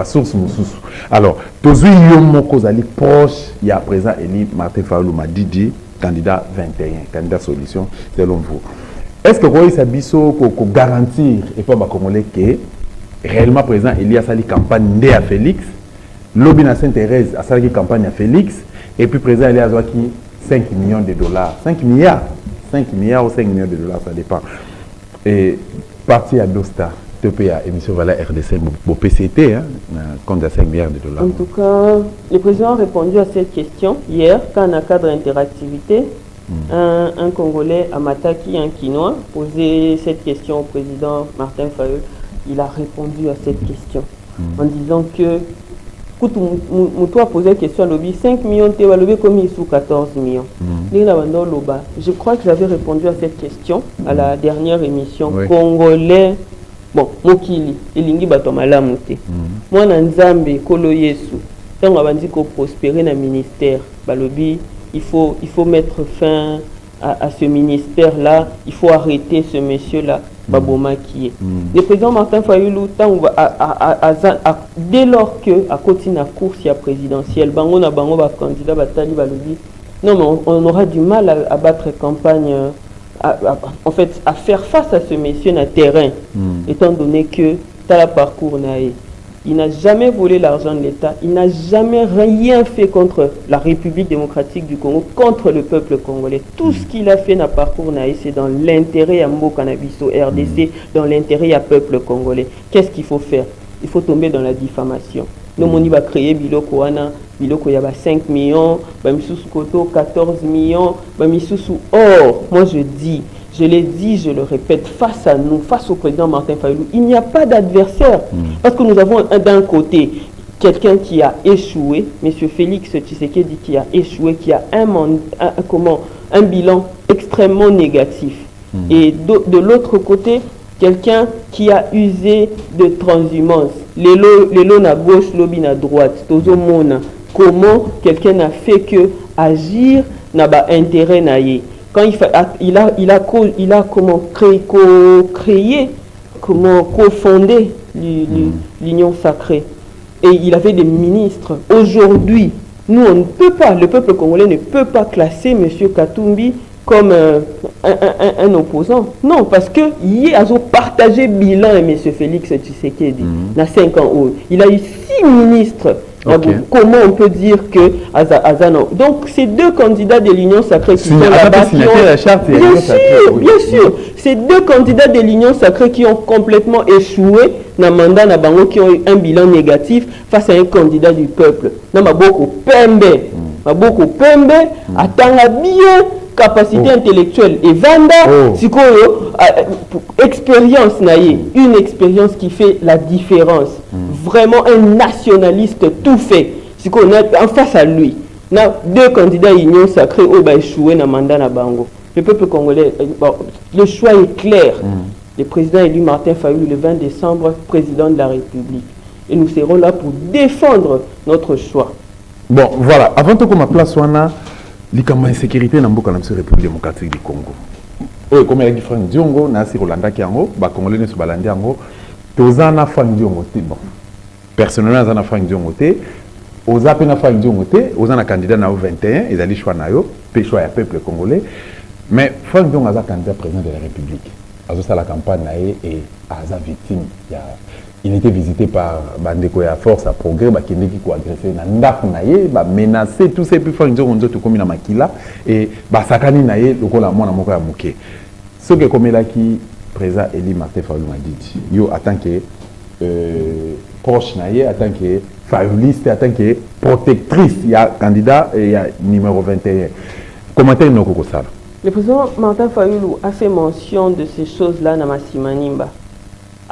source Moussoussou. Alors, tous les proche, il y a présent Eli Martin Fayulu Madidi, candidat 21, candidat solution, selon vous. Est-ce que vous avez garantir, et pas Congolais, que réellement présent, il y a une campagne à Félix, Lobina Sainte-Thérèse a une campagne à Félix, et puis présent, il y a 5 millions de dollars, 5 milliards ou 5 millions de dollars, ça dépend. Et parti à Dosta, TPA, émission Valeur RDC, au PCT, compte à 5 milliards de dollars. En tout cas, le président a répondu à cette question hier, quand on a cadre d'interactivité, un Congolais, Amataki, un Quinois, posait cette question au président Martin Fayulu. Il a répondu à cette question en disant que Moutou a posé la question à l'objet 5 millions, tu vas lever comme il sous 14 millions. Je crois que j'avais répondu à cette question à la dernière émission. Oui. Congolais, bon, Mokili, Elingi Batomala Mouté. Moi, Nzambe, Kolo Yesu, quand on va dire qu'on prospérer dans le ministère, il faut mettre fin à ce ministère-là, il faut arrêter ce monsieur-là. Le président Martin Fayulu, dès lors que à côté de la course présidentielle, bango va candidat batali balobi. Non, mais on aura du mal à battre campagne en fait, à faire face à ce monsieur na terrain, étant donné que dans le parcours naïe. Il n'a jamais volé l'argent de l'État, il n'a jamais rien fait contre la République démocratique du Congo, contre le peuple congolais. Tout ce qu'il a fait dans le parcours naïf, c'est dans l'intérêt à Mbo-Cannabis au RDC, dans l'intérêt à peuple congolais. Qu'est-ce qu'il faut faire? Il faut tomber dans la diffamation. Nous, on va créer Biloko Wana, Biloko il y a 5 millions, Bamisous Koto 14 millions, Bamisous Or. Moi je dis, je l'ai dit, je le répète, face à nous, face au président Martin Fayulu, il n'y a pas d'adversaire. Parce que nous avons d'un côté quelqu'un qui a échoué, M. Félix Tshisekedi qui a échoué, qui a un bilan extrêmement négatif. Et de l'autre côté, quelqu'un qui a usé de transhumance. Les lots à gauche, lobby à droite. Comment quelqu'un a fait que agir n'a pas intérêt naïe. Quand il a comment créé, comment cofondé l'Union sacrée. Et il avait des ministres. Aujourd'hui, nous, on ne peut pas, le peuple congolais ne peut pas classer M. Katumbi comme un opposant. Non, parce qu'il a partagé bilan et M. Félix Tshisekedi dans 5 ans. Il a eu 6 ministres. Okay. Comment on peut dire que Azano. Donc, ces deux candidats de l'Union sacrée qui sont là-bas. Bien sûr. Ces deux candidats de l'Union sacrée qui ont complètement échoué dans le mandat Nabango, qui ont eu un bilan négatif face à un candidat du peuple. Maboko Pembe, attend bien capacité intellectuelle et Vanda, expérience une expérience qui fait la différence. Vraiment un nationaliste tout fait. C'est qu'on est en face à lui. Deux candidats union sacrée ont échoué dans le mandat Nabango. Le peuple congolais, le choix est clair. Le président élu Martin Fayulu le 20 décembre, président de la République. Et nous serons là pour défendre notre choix. Bon, voilà. Avant tout, comme place, on a l'insécurité dans la République démocratique du Congo. Oui, comme il y a Franck Diongo, Nassi Rolanda Kiango, Congolais ne se balandent Yango, Tozana Franck Diongo. Bon, personnellement, Zana Franck Diongo, Oza Pena Franck Diongo, Oza candidat na 21, ils allaient choisir Nayo, choix à peuple congolais. Mais Franck Diongo est candidat président de la République. Azosa la campagne et Aza victime. Il était visité par Bandeko ya Force à Progrès, qui a agressé Nandaf Naye, menacé tous ces plus forts, comme il Makila, et Sakani Naye, le col à moi, à Mouké. Ce que comme là qui présent Eli Martin Fayulu m'a dit, yo, en tant que proche Naye, en tant que fayuliste, en tant que protectrice, il y a candidat et il y a numéro 21. Commentaire de nos ça. Le président Martin Fayulu a fait mention de ces choses-là dans Massimanimba.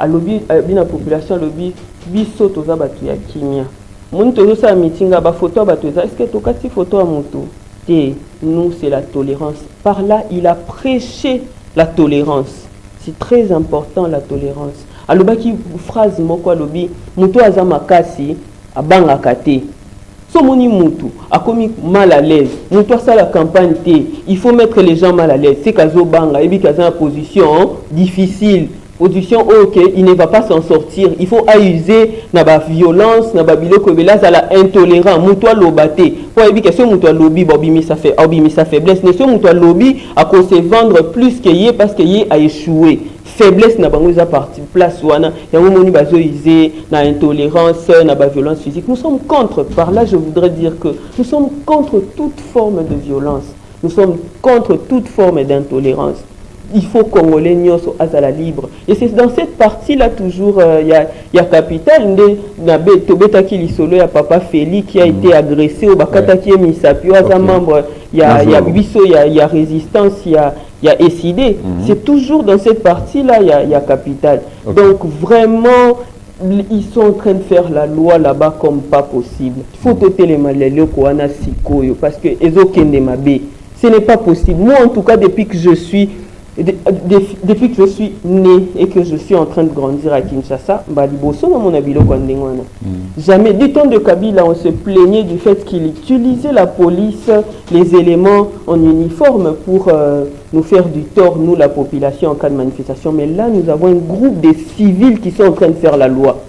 A lobby la population lobby biso toza batu ya kimia moni tozo sa mitinga ba photo batu est-ce que tokati photo à moto et nous c'est la tolérance. Par là il a prêché la tolérance. C'est très important la tolérance. Alobaki phrase moko lobby moto aza makasi abanga kate. So moni mutu a commis mal à l'aise. Mutu ça la campagne té. Il faut mettre les gens mal à l'aise. C'est kazo banga et bi kaza en position difficile. Position ok, il ne va pas s'en sortir. Il faut abuser na ba violence, na ba biloko bela za la intolérant. Mutoa lobate. Pour éviter que ce mutoa lobby bobimi ça fait, obimi sa faiblesse. Ne ce mutoa lobby à cause se vendre plus que yé parce que yé a échoué. Faiblesse na bango za parti place wana. Yango moni bazo isé na intolérance, na ba violence physique. Nous sommes contre. Par là, je voudrais dire que nous sommes contre toute forme de violence. Nous sommes contre toute forme d'intolérance. Il faut Congolais nyoso azala libre. Et c'est dans cette partie-là toujours, il y a capital, Tobeta qui solo, il y a Papa Félix qui a été agressé, au Bakata qui est mis sa pio, membre, il y a Bisso, il y a résistance, il y a SID. C'est toujours dans cette partie-là, il y a capital. Donc vraiment, ils sont en train de faire la loi là-bas comme pas possible. Il faut toter les malélés Koana Sikoyo parce que Ezokende Mabe, ce n'est pas possible. Moi en tout cas, depuis que je suis né et que je suis en train de grandir à Kinshasa, jamais, du temps de Kabila, on se plaignait du fait qu'il utilisait la police, les éléments en uniforme pour nous faire du tort, nous, la population, en cas de manifestation. Mais là, nous avons un groupe de civils qui sont en train de faire la loi.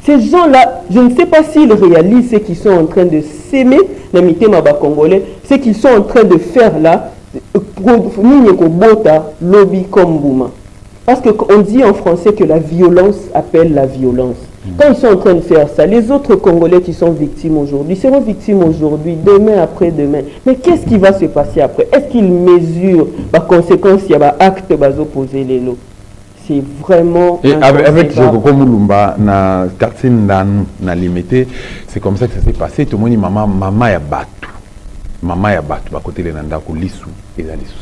Ces gens-là, je ne sais pas s'ils réalisent ce qu'ils sont en train de s'aimer, l'amitié Maba Congolais, ce qu'ils sont en train de faire là. Nini kobota lobby comme Bouma. Parce qu'on dit en français que la violence appelle la violence. Quand ils sont en train de faire ça, les autres Congolais qui sont victimes aujourd'hui seront victimes aujourd'hui, demain, après-demain. Mais qu'est-ce qui va se passer après? Est-ce qu'ils mesurent par conséquence il y a un acte opposé les lots? C'est vraiment... Et avec Joko Moulumba, na quartier na limité, c'est comme ça que ça s'est passé. Tout le monde dit maman ya batu. Maman ya batu, ba côté les nanda ko lisu et la lisu.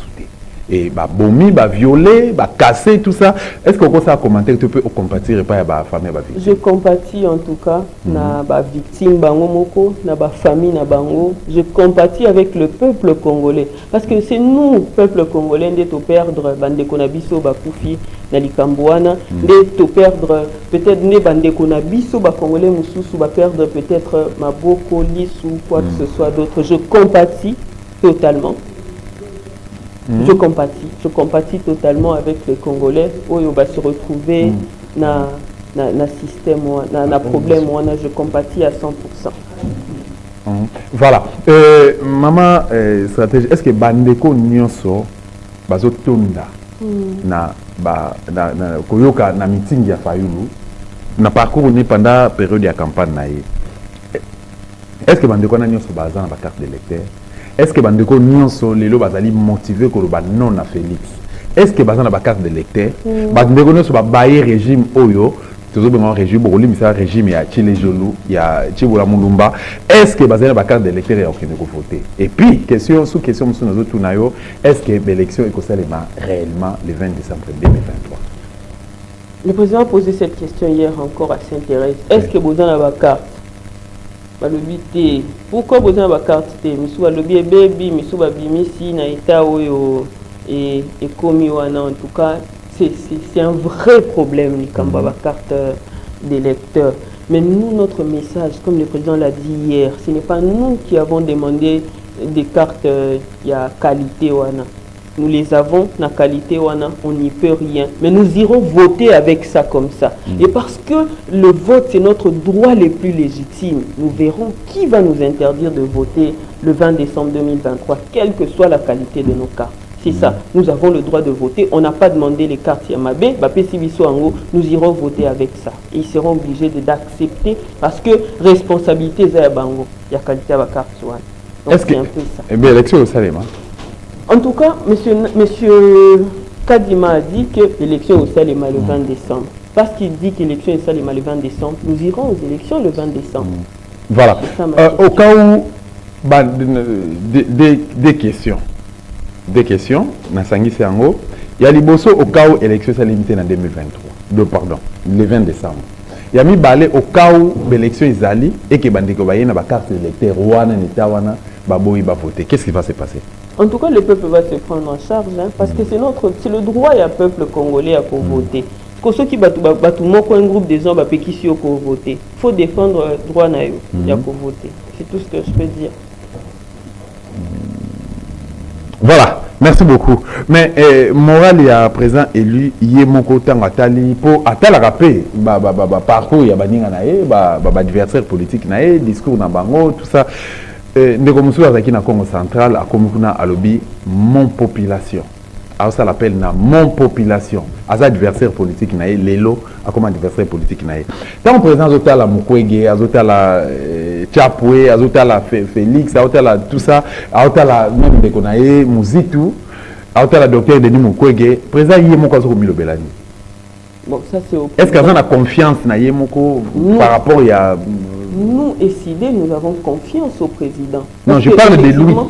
Et bah bomi, bah violé, bah cassé, tout ça. Est-ce qu'on peut ça commenter? Tu peux compatir et pas bah famille bah victime? Je compatis en tout cas na bah victime bango moko, na bah famille na bango. Je compatis avec le peuple congolais parce que c'est nous peuple congolais de perdre bande konabiso ba kufi na likambouana, de perdre peut-être ne bande konabiso ba congolais mususu ba perdre peut-être maboko lisu ou quoi que ce soit d'autre. Je compatis totalement. Je compatis totalement avec les Congolais où on va se retrouver dans le système, dans le problème, je compatis à 100%. Voilà. Maman, stratégie, est-ce que Bandeko Nyonso, Bazo Tonda, na Koyoka, na meeting ya Fayulu, na parcours pendant la période de campagne, est-ce que Bandeko Nyonso Bazan na carte d'électeur? Est-ce que Bandeko Nyonso Lelo Bazali motivé pour le non à Félix? Est-ce que Bazan a ba carte de lecteur? Bandeko Nyonso ba bailler régime Oyo, toujours bien régime Boroli, mais ça régime ya Chile Jolou, ya Chibola Mulumba. Est-ce que Bazan a ba carte de lecteur et aucun ko voter? Et puis question sous question sur nos autres nayo, est-ce que l'élection est réellement le 20 décembre 2023? Le président a posé cette question hier encore à Saint-Thérèse. Est-ce que Bazan a ba carte? Pourquoi vous avez une carte? Misuba lobby baby, misuba bimisi na état oyo et commis en tout cas c'est un vrai problème ni kamba ba carte d'électeur. Mais nous notre message comme le président l'a dit hier, ce n'est pas nous qui avons demandé des cartes il y a qualité wana. Nous les avons, la qualité, on n'y peut rien. Mais nous irons voter avec ça comme ça. Et parce que le vote, c'est notre droit le plus légitime, nous verrons qui va nous interdire de voter le 20 décembre 2023, quelle que soit la qualité de nos cartes. C'est ça, nous avons le droit de voter. On n'a pas demandé les cartes Yamabé, nous irons voter avec ça. Et ils seront obligés d'accepter parce que responsabilité, c'est la bango. Il y a qualité à la carte. Est-ce que... Eh bien, l'élection au Salema. En tout cas, monsieur Kadima a dit que l'élection au Salema le 20 décembre. Parce qu'il dit que l'élection au Salema le 20 décembre, nous irons aux élections le 20 décembre. Voilà. Au cas où, des questions. Des questions, Nasangi Seango. Il y a l'Iboso au cas où l'élection s'est limitée en 2023. Pardon, le 20 décembre. Il y a mis balé au cas où l'élection est allée et que Bandeko Baye n'a pas carte d'électeur, Rwanda, Netawana, Baboui va voter. Qu'est-ce qui va se passer? En tout cas, le peuple va se prendre en charge, hein, parce que c'est le droit du peuple congolais à voter. Parce que ceux qui battent un groupe de gens qui sont voter, il faut défendre le droit à voter. C'est tout ce que je peux dire. Voilà, merci beaucoup. Mais moral, il y a présent élu, il y a mon côté en Atali, pour Atala rappeler, parcours, il y a adversaire politique, discours dans Bango, tout ça. Nekomusu azaki na Congo central a komukuna alobi mon population. Alors ça l'appelle na mon population. As adversaire politique nae lelo a comme adversaire politique nae. Tant présent azotala Mukwege, azotala Chapwe, azotala Félix, azotala tout ça, azotala même de konae Muzitu, azotala docteur Denis Mukwege, présent yemo ko komilo belani. Bon, ça c'est au... Est-ce qu'on a confiance na yemoko par rapport à nous, SID, nous avons confiance au président. Non, je parle de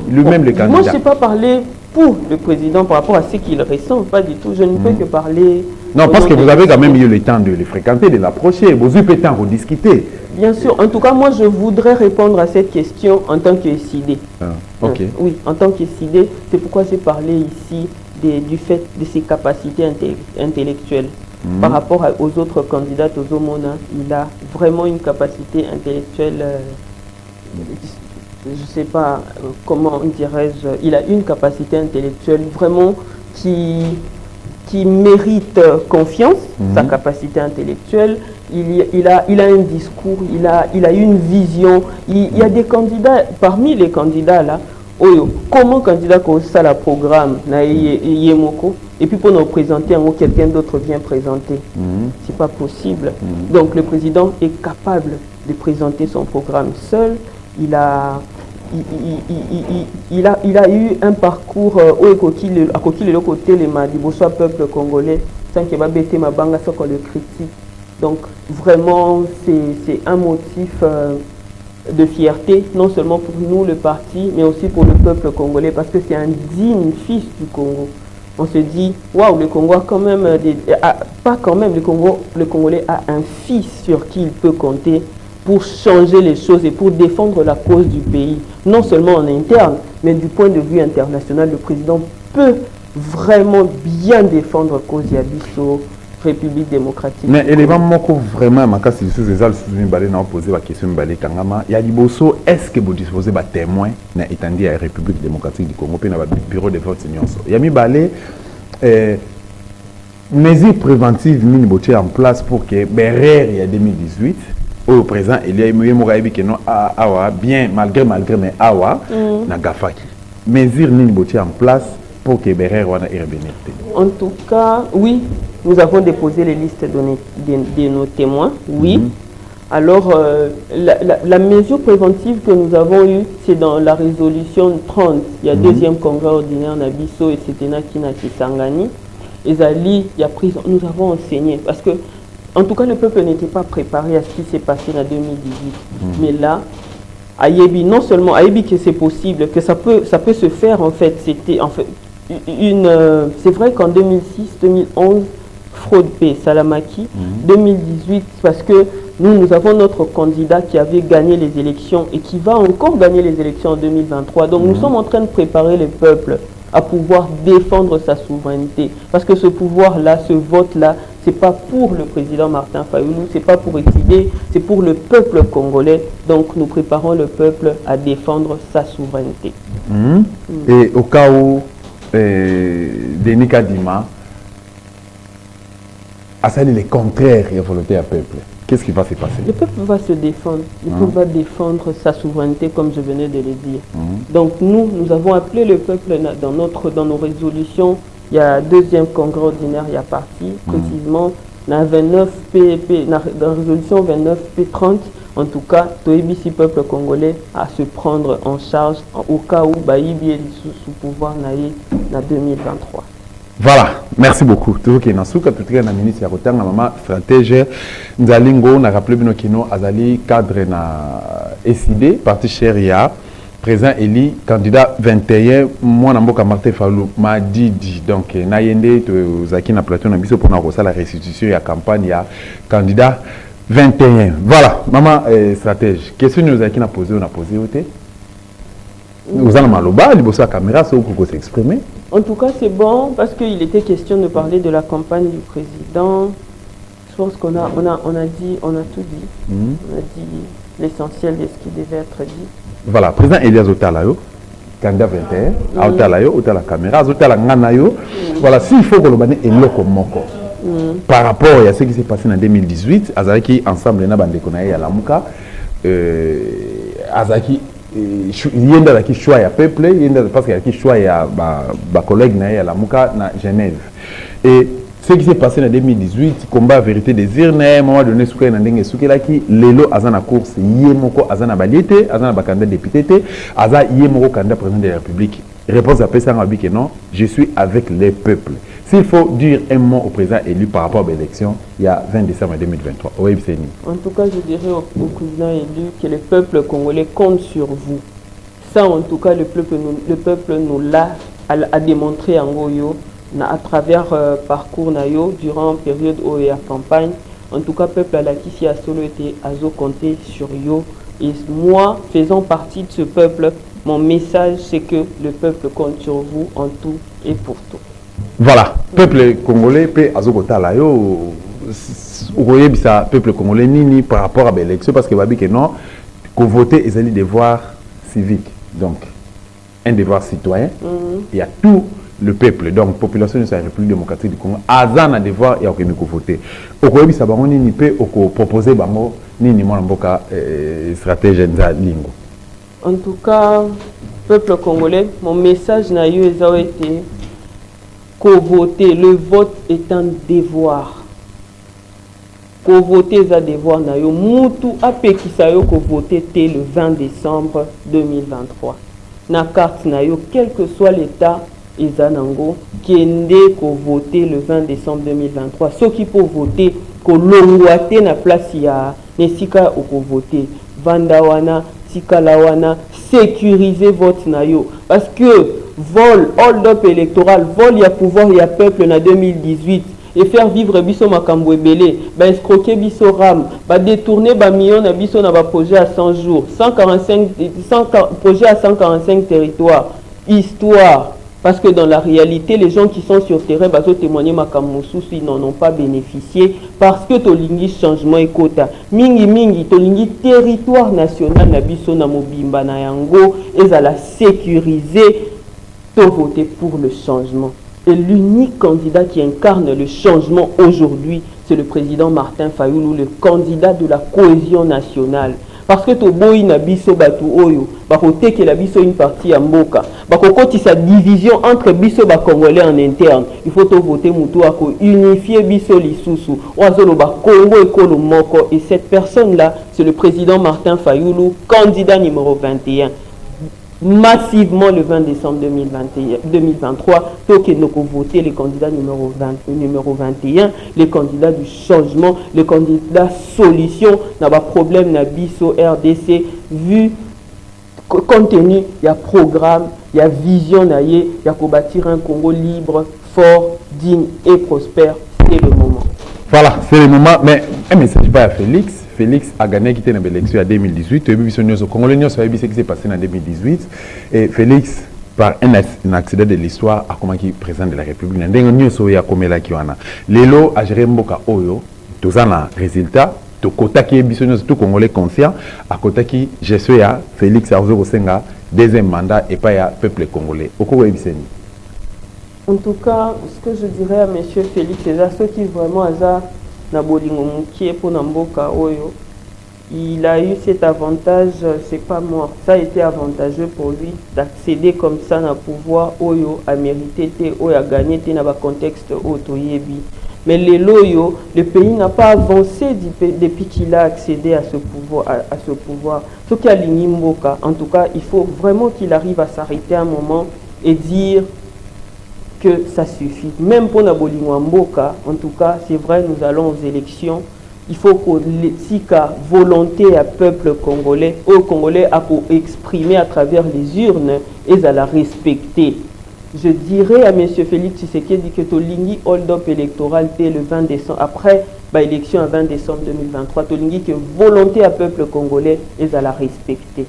lui-même le candidat. Moi, je ne sais pas parler pour le président par rapport à ce qu'il ressent, pas du tout. Je ne peux que parler... Non, parce que vous avez quand même eu le temps de le fréquenter, de l'approcher. Vous avez eu le temps de rediscuter. Bien sûr. En tout cas, moi, je voudrais répondre à cette question en tant que SID. Ok. Oui, en tant que SID. C'est pourquoi j'ai parlé ici du fait de ses capacités intellectuelles. Par rapport aux autres candidats, aux Omona, il a vraiment une capacité intellectuelle, je ne sais pas comment dirais-je, il a une capacité intellectuelle vraiment qui mérite confiance, sa capacité intellectuelle. Il a un discours, il a une vision. Il y a des candidats, parmi les candidats là, Oyo, comment candidat comme ça la programme na yemoko et puis pour nous présenter quelqu'un d'autre vient présenter, c'est pas possible. Donc le président est capable de présenter son programme seul. Il a eu un parcours à côté les Madiboso peuple congolais sans qu'il va bêter ma banga sans qu'on le critique. Donc vraiment c'est un motif de fierté, non seulement pour nous, le parti, mais aussi pour le peuple congolais, parce que c'est un digne fils du Congo. On se dit, waouh, le Congo a quand même, pas quand même, le Congolais a un fils sur qui il peut compter pour changer les choses et pour défendre la cause du pays, non seulement en interne, mais du point de vue international. Le président peut vraiment bien défendre la cause Yabiso, République démocratique. Mais élément vraiment ma cas c'est ces alliés balé n'a posé la question balé kangama il y a Liboso est-ce que vous disposez de témoins na étendue à République démocratique du Congo puis na bureau de vote nyonso il y a mis balé mesures préventives mini boté en place pour que Berer il y a 2018 au présent il y a eu moraïbi que non awa bien malgré mais awa na gafaki mesures mini boté en place pour que Berer wana rebénété. En tout cas, oui, nous avons déposé les listes de nos témoins, oui. Alors, la mesure préventive que nous avons eue, c'est dans la résolution 30. Il y a deuxième congrès ordinaire Nabiso et c'était Nakina Kisangani. Et Zali, il y a pris, nous avons enseigné. Parce que, en tout cas, le peuple n'était pas préparé à ce qui s'est passé en 2018. Mais là, Ayebi, non seulement Ayebi que c'est possible, que ça peut se faire en fait, c'était en fait c'est vrai qu'en 2006-2011, fraude P, Salamaki, 2018, parce que nous avons notre candidat qui avait gagné les élections et qui va encore gagner les élections en 2023. Donc nous sommes en train de préparer le peuple à pouvoir défendre sa souveraineté. Parce que ce pouvoir-là, ce vote-là, ce n'est pas pour le président Martin Fayoulou, ce n'est pas pour Étidé, c'est pour le peuple congolais. Donc nous préparons le peuple à défendre sa souveraineté. Et au cas où Denis Kadima a sali le contraire de la volonté du peuple, qu'est-ce qui va se passer? Le peuple va se défendre. Le peuple va défendre sa souveraineté, comme je venais de le dire. Donc nous avons appelé le peuple dans nos résolutions. Il y a deuxième congrès ordinaire, il y a parti, précisément, dans la résolution 29P30, en tout cas, Toébissi peuple congolais à se prendre en charge au cas où Baïbi est sous pouvoir en 2023. Voilà, merci beaucoup. Toujours qui est dans tout cas na ministre ya kotanga maman stratège Nzalingo na rappelé bino kino azali cadre na SID parti Cheria présent Eli candidat 21 moi na mboka Martin Fayulu Madidi donc na yende to zaki na plateau na biso pour na la restitution ya campagne ya candidat 21. Voilà, maman stratège. Question nous a qui n'a posé, on a posé où vous en avez maloba, il bosse la caméra, c'est où vous s'exprimer. En tout cas, c'est bon parce qu'il était question de parler de la campagne du président. Je pense qu'on a tout dit. On a dit l'essentiel de ce qui devait être dit. Voilà, président Elias Otalayo, candidat 21, Otalayo, Otala caméra, Otala Nganayo. Voilà, s'il faut que le bané est là comme moko. Par rapport à ce qui s'est passé en 2018, Azaki ensemble na bande konaye à la Muka, Azaki yenda la ki choix ya peuple, yenda parce qu'il y a ki choix ya ba collègue na ya la Muka na Genève. Et ce qui s'est passé en 2018, combat vérité des urnes, à un moment donné souké na ndenge souké la ki lelo azana course yemoko azana baliete, azana ba candidat député, aza yemoko candidat président de la République. Réponse à Pessan Rabi que non, je suis avec les peuples. S'il faut dire un mot au président élu par rapport à l'élection, il y a 20 décembre 2023. Oui, en tout cas, je dirais au président élu que le peuple congolais compte sur vous. Ça, en tout cas, le peuple nous l'a démontré en Goyo, à travers parcours Nayo, durant la période où il y a campagne. En tout cas, le peuple à la qui a solo été à compter sur yo. Et moi, faisant partie de ce peuple, mon message, c'est que le peuple compte sur vous en tout et pour tout. Voilà, peuple congolais peut azokota la yo okoye bisa peuple congolais nini par rapport à l'élection parce que babi que non que voter est un devoir civique donc un devoir citoyen. Il y a tout le peuple donc population de la République démocratique du Congo azan a devoir ya ko voter okoye bisa bango nini pe oko proposer bango nini mwana mboka stratège Nzalingo. En tout cas peuple congolais, mon message n'a eu été co-voter. Le vote est un devoir. Co-voter est un devoir. Moutou apekisayo co-voter le 20 décembre 2023. Na carte nayo, quel que soit l'état, Izanango, qui est co-voter le 20 décembre 2023. Ceux qui peuvent voter, ko longwate na place ya nesika ou voter. Vandawana, Sikalawana, sécuriser vote nayo. Parce que vol, hold-up électoral, vol, il y a pouvoir, il y a peuple en 2018. Et faire vivre biso makambo ebele, escroquer biso ram, détourner million na biso na projet à 100 jours, 145 projets à 145 territoires. Histoire. Parce que dans la réalité, les gens qui sont sur terrain, témoigner makamoussous, ils n'en ont pas bénéficié parce que tolingi changement et quota. Mingi, tolingi territoire national na biso na mobimba na yango, et à la sécuriser, to voter pour le changement. Et l'unique candidat qui incarne le changement aujourd'hui, c'est le président Martin Fayoulou, le candidat de la cohésion nationale. Parce que to boyi na biso batu oyo, bakote que la biso une partie à mboka, bakokoti sa division entre biso ba congolais en interne. Il faut to voter mutu ako unifier biso lisusu. Oazolo ba Congo ekolo moko, et cette personne là, c'est le président Martin Fayoulou, candidat numéro 21. Massivement le 20 décembre 2023, pour que nous voter les candidats numéro 21, les candidats du changement, les candidats solution, n'a pas problème na biso RDC, vu compte tenu, il y a programme, il y a vision, il y a pour bâtir un Congo libre, fort, digne et prospère, c'est le moment. Voilà, c'est le moment, mais un message pas à Félix. Félix a gagné qui était dans l'élection en 2018. Au Congolais, nous savons ce qui s'est passé en 2018. Et Félix, par un accident de l'histoire, a comment qui président de la République. Nous savons Lelo a géré Mboka Oyo, tous un résultat. To kota qui est bisogno tout Congolais conscient, à kota qui je suis à Félix Arzo Senga, deuxième mandat et pas à peuple congolais. Au Congo En tout cas, ce que je dirais à M. Félix, c'est à ceux qui vraiment il a eu cet avantage, c'est pas moi, ça a été avantageux pour lui d'accéder comme ça à pouvoir Oyo a mérité Oyo a gagné dans le contexte Otoyebi. Mais le pays n'a pas avancé depuis qu'il a accédé à ce pouvoir. Ce qui a l'Inimboka, en tout cas, il faut vraiment qu'il arrive à s'arrêter un moment et dire que ça suffit. Même pour Nabolingo Mboka, en tout cas, c'est vrai, nous allons aux élections. Il faut que la volonté à peuple congolais, au Congolais, à exprimer à travers les urnes et à la respecter. Je dirais à M. Félix Tshisekedi que Tolingi hold-up électoral le 20 décembre, après l'élection à 20 décembre 2023, Tolingi que volonté à peuple congolais et à la respecter.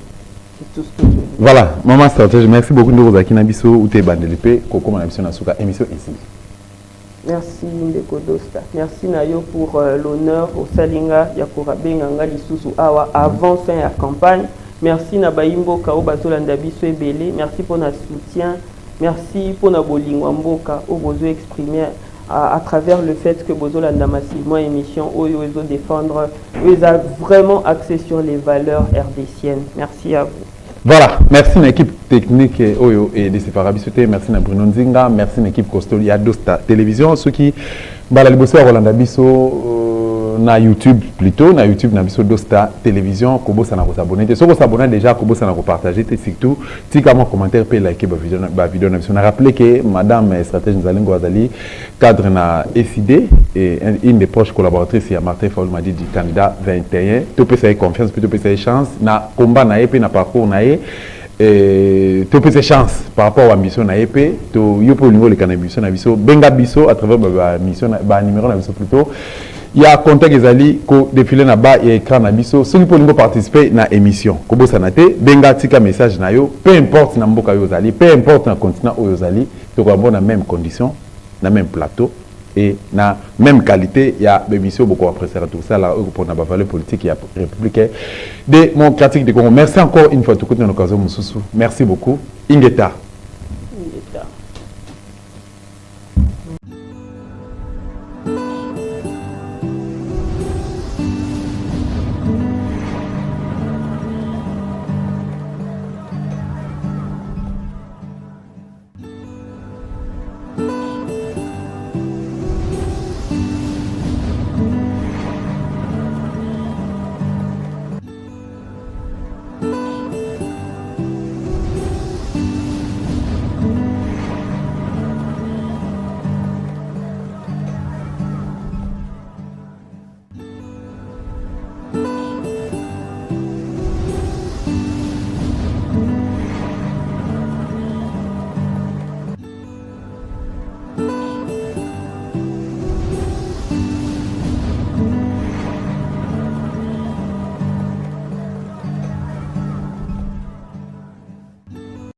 C'est tout ce que je dis. Voilà, maman stratège, merci beaucoup de nous avoir Nabiso ou Tebandelpe, Koko Manabison Asuka, émission ici. Merci Ndeko Dosta. Merci Nayo pour l'honneur au Salinga Yakura Benganga Lisusu Awa avant fin de la campagne. Merci Nabaimbo Kao Bazolanda Biso Ebele. Merci pour notre soutien. Merci pour notre Bolingwamboka au besoin exprimé à travers le fait que Bozolanda massivement émission Oyo Ezo défendre. Ils ont vraiment axé sur les valeurs rdciennes. Merci à vous. Voilà, merci à l'équipe technique Oyo et de Séparabissoté, merci à Bruno Nzinga, merci à l'équipe Costolia Dosta Télévision, ceux qui balent à Rolanda Bisso na YouTube plutôt, na YouTube na Bisso Dosta Télévision, Kobo sana ko s'abonner. Si vous s'abonnez déjà, Kobo sana ko partager et surtout, si comme commentaire peut liker ma vidéo na Bisso. On a rappelé que Madame Stratège Nzalingo Azali cadre na SID et une des proches collaboratrices il y a Martin Fayoulou m'a dit du candidat 21. Tu peux faire confiance, tu peux faire chance na combat na épée na parcours na et tu peux faire chance par rapport à la mission na épée, tu yo pour niveau le candidat mission na Bisso, benga Bisso à travers la mission ba numéro na Bisso plutôt. Il y a contact ezali ko défiler na bas et écran na biso ceux qui peuvent participer na émission ko bosana te benga tika message na yo peu importe na mboka yo zali peu importe na continent yo zali to ko na même condition na même plateau et na même qualité il y a émission beaucoup apprécier tout ça là pour na valeur politique il y a républicain démocratique de Congo. Merci encore une fois tout notre occasion Mususu, merci beaucoup Ingeta.